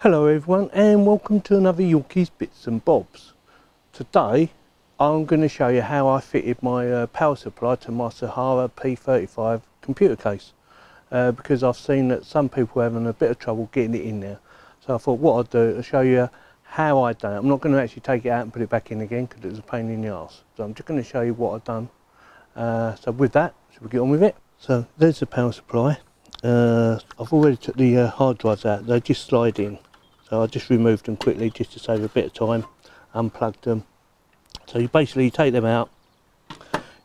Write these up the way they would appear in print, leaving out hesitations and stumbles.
Hello everyone and welcome to another Yorkies Bits and Bobs. Today I'm going to show you how I fitted my power supply to my Sahara P35 computer case because I've seen that some people are having a bit of trouble getting it in there. So I thought what I'd do is show you how I've done it. I'm not going to actually take it out and put it back in again because it's a pain in the arse. So I'm just going to show you what I've done. So with that, should we get on with it? So there's the power supply. I've already took the hard drives out, they just slide in. So I just removed them quickly just to save a bit of time, unplugged them. So you basically take them out,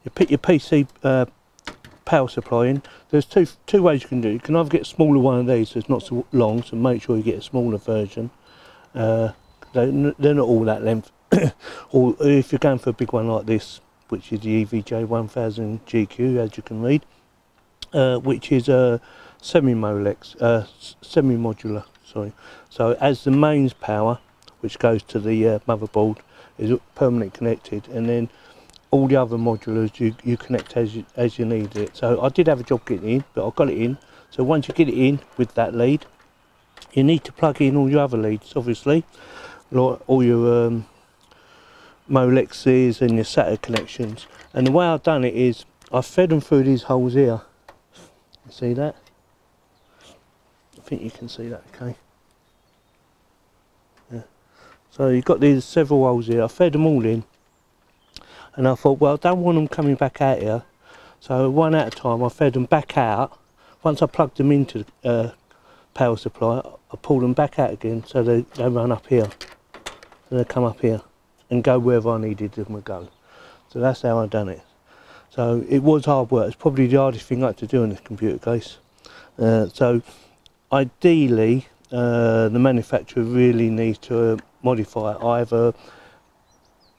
you put your PC power supply in. There's two ways you can do it. You can either get a smaller one of these so it's not so long, so make sure you get a smaller version. They're not all that length. Or if you're going for a big one like this, which is the EVGA 1000 GQ, as you can read, which is a semi-modular. Sorry. So as the mains power, which goes to the motherboard, is permanently connected, and then all the other modulars you connect as you need it. So I did have a job getting in, but I got it in. So once you get it in with that lead, you need to plug in all your other leads, obviously, like all your Molexes and your SATA connections. And the way I've done it is I fed them through these holes here. You see that? I think you can see that, okay. Yeah. So you've got these several holes here. I fed them all in, and I thought, well, I don't want them coming back out here. So one at a time, I fed them back out. Once I plugged them into the power supply, I pulled them back out again, so they run up here. So they come up here and go wherever I needed them to go. So that's how I've done it. So it was hard work. It's probably the hardest thing I had to do in this computer case. So ideally, the manufacturer really needs to modify it. Either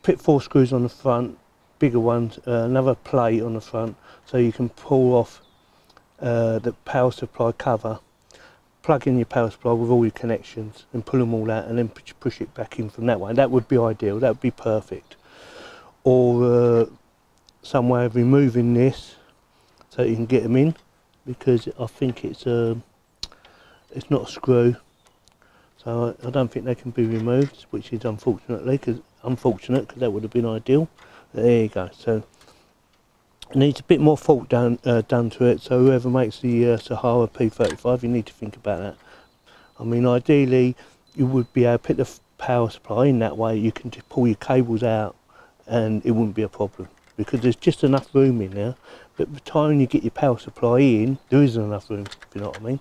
put 4 screws on the front, bigger ones, another plate on the front, so you can pull off the power supply cover, plug in your power supply with all your connections and pull them all out, and then push it back in from that way. That would be ideal, that would be perfect. Or some way of removing this so you can get them in, because I think it's not a screw, so I don't think they can be removed, which is unfortunate because that would have been ideal. But there you go. So it needs a bit more thought done to it. So whoever makes the Sahara P35, you need to think about that. I mean, ideally you would be able to put the power supply in that way. You can just pull your cables out and it wouldn't be a problem, because there's just enough room in there. But by the time you get your power supply in, there isn't enough room, if you know what I mean.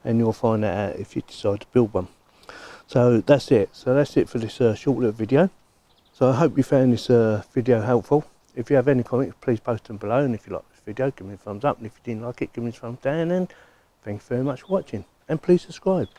And you'll find that out if you decide to build one. So that's it. So that's it for this short little video. So I hope you found this video helpful. If you have any comments, please post them below. And if you like this video, give me a thumbs up. And if you didn't like it, give me a thumbs down. And thanks very much for watching. And please subscribe.